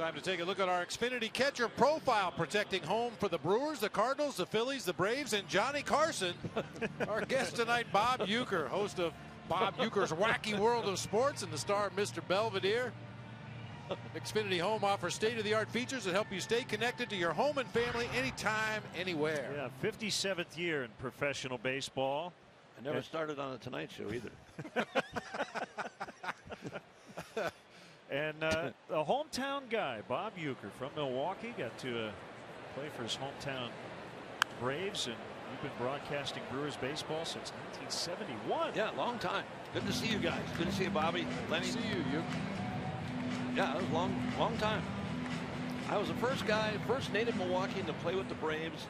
Time to take a look at our Xfinity catcher profile, protecting home for the Brewers, the Cardinals, the Phillies, the Braves, and Johnny Carson. Our guest tonight, Bob Uecker, host of Bob Uecker's Wacky World of Sports and the star of Mr. Belvedere. Xfinity Home offers state-of-the-art features that help you stay connected to your home and family anytime, anywhere. Yeah, 57th year in professional baseball. I never started on a Tonight Show either. And a hometown guy, Bob Uecker from Milwaukee, got to play for his hometown Braves, and you've been broadcasting Brewers baseball since 1971. Yeah, long time. Good to see you guys. Good to see you, Bobby. Lenny. See you. Yeah, it was a long time. I was the first native Milwaukeean to play with the Braves,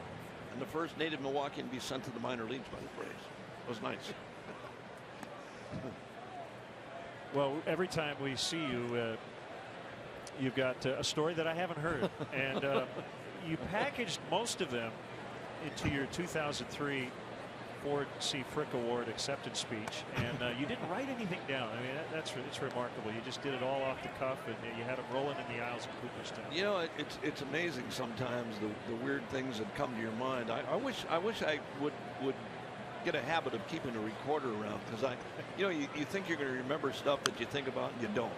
and the first native Milwaukeean to be sent to the minor leagues by the Braves. It was nice. Well, every time we see you, you've got a story that I haven't heard. And you packaged most of them into your 2003 Ford C. Frick Award acceptance speech. And you didn't write anything down. I mean, it's remarkable. You just did it all off the cuff, and you had them rolling in the aisles of Cooperstown. You know, it's amazing sometimes the weird things that come to your mind. I wish I would get a habit of keeping a recorder around, because you think you're going to remember stuff that you think about and you don't.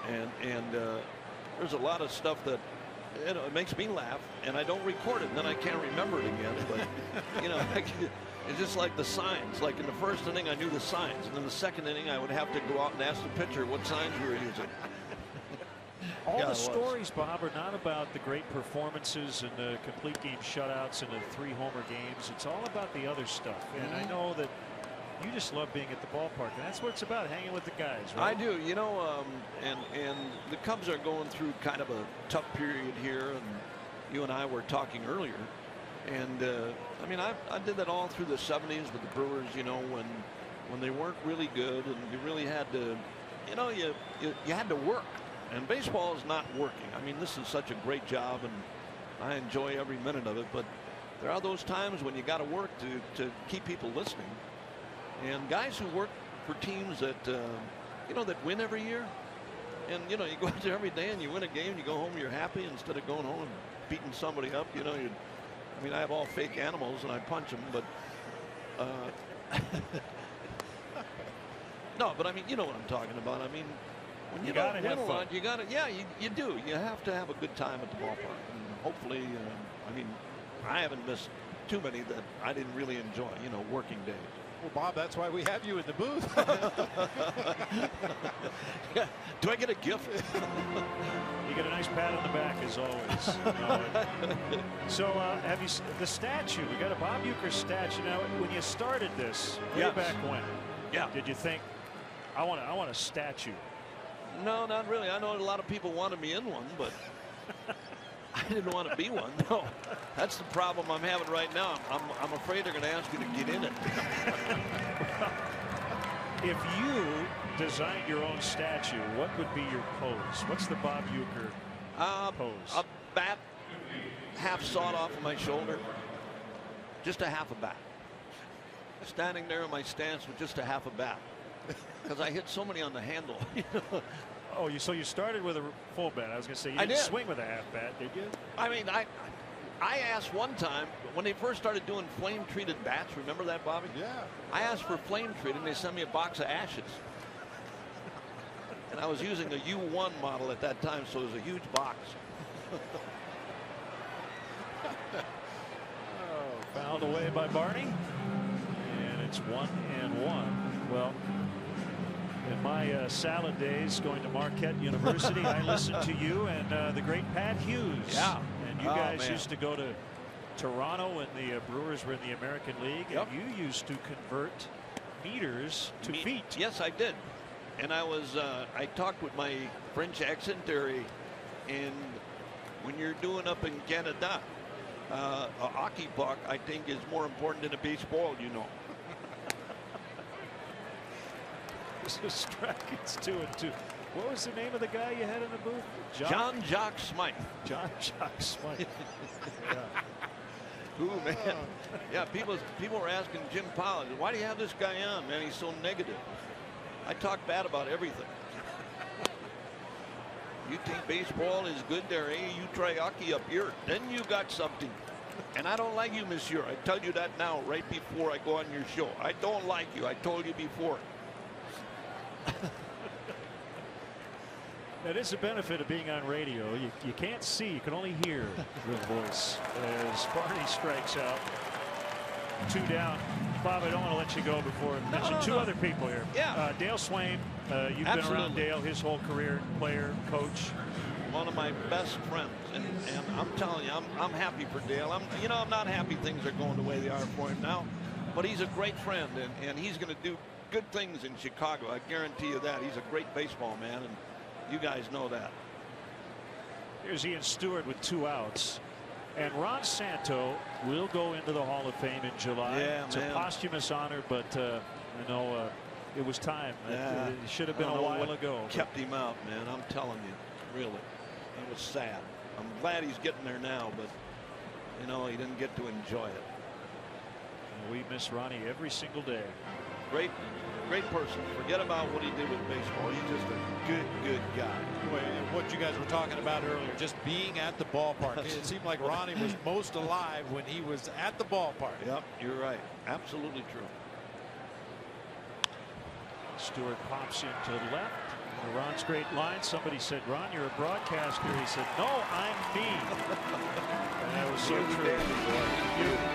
And there's a lot of stuff that it makes me laugh, and I don't record it, and then I can't remember it again. But it's just like the signs. Like in the first inning, I knew the signs, and then the second inning, I would have to go out and ask the pitcher what signs we were using. All the stories, Bob, are not about the great performances and the complete game shutouts and the 3-homer games. It's all about the other stuff. And I know that you just love being at the ballpark, and that's what it's about, hanging with the guys, right? I do. You know, and the Cubs are going through kind of a tough period here, and you and I were talking earlier. And I mean, I did that all through the 70s with the Brewers, you know, when they weren't really good, and you really had to, you had to work. And baseball is not working. I mean, this is such a great job, and I enjoy every minute of it. But there are those times when you got to work to keep people listening. And guys who work for teams that that win every year, and you go out there every day and you win a game, you go home, you're happy instead of going home and beating somebody up. I mean, I have all fake animals and I punch them, but no, but I mean, you know what I'm talking about. I mean, when you don't win a lot, you gotta, you do. You have to have a good time at the ballpark, and hopefully, I mean, I haven't missed too many that I didn't really enjoy. Working days. Well, Bob, that's why we have you in the booth. Yeah. Do I get a gift? You get a nice pat on the back, as always. So, have you the statue? We got a Bob Uecker statue. Now, when you started this way back when, did you think, I want a statue? No, not really. I know a lot of people wanted me in one, but I didn't want to be one. No, that's the problem I'm having right now. I'm afraid they're going to ask you to get in it. If you designed your own statue, what would be your pose? What's the Bob Uecker pose? A bat half sawed off of my shoulder. Just a half a bat. Standing there in my stance with just a half a bat. Because I hit so many on the handle. Oh, so you started with a full bat. I was going to say you didn't swing with a half bat, did you? I mean, I asked one time when they first started doing flame-treated bats. Remember that, Bobby? Yeah. I asked for flame-treated, and they sent me a box of ashes. And I was using a U1 model at that time, so it was a huge box. Fouled away by Barney, and it's 1-1. Well, in my salad days going to Marquette University, I listened to you and the great Pat Hughes. Yeah. And you guys used to go to Toronto when the Brewers were in the American League, and you used to convert meters to feet. Yes, I did. And I talked with my French accent there, and when you're doing up in Canada, a hockey puck, I think, is more important than a baseball, So strike, it's 2-2. What was the name of the guy you had in the booth? John-Jacques Smythe. John-Jacques Smythe. Ooh, man. Yeah, people were asking Jim Powell, why do you have this guy on, man? He's so negative. I talk bad about everything. You think baseball is good there, eh? You try hockey up here, then you got something. And I don't like you, monsieur. I tell you that now, right before I go on your show. I don't like you. I told you before. That is the benefit of being on radio. You can't see, you can only hear the voice as Barney strikes out. 2 down. Bob, I don't want to let you go before I mention two other people here. Yeah. Dale Swaim, you've been around Dale his whole career, player, coach. One of my best friends, and I'm telling you, I'm happy for Dale. I'm not happy things are going the way they are for him now, but he's a great friend, and he's going to do good things in Chicago. I guarantee you that. He's a great baseball man, and you guys know that. Here's Ian Stewart with 2 outs. And Ron Santo will go into the Hall of Fame in July. Yeah, it's a posthumous honor, but I know it was time. Yeah. It should have been a while ago. Kept him out, man. I'm telling you, really. It was sad. I'm glad he's getting there now, but you know, he didn't get to enjoy it. We miss Ronnie every single day. Great person. Forget about what he did with baseball. He's just a good guy. What you guys were talking about earlier, just being at the ballpark. It seemed like Ronnie was most alive when he was at the ballpark. Yep, you're right. Absolutely true. Stewart pops into the left. Ron's great line. Somebody said, "Ron, you're a broadcaster." He said, "No, I'm me." And that was so true.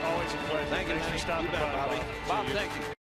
Always a pleasure. Thank you, Thanks for stopping by, Bobby. Bob, thank you.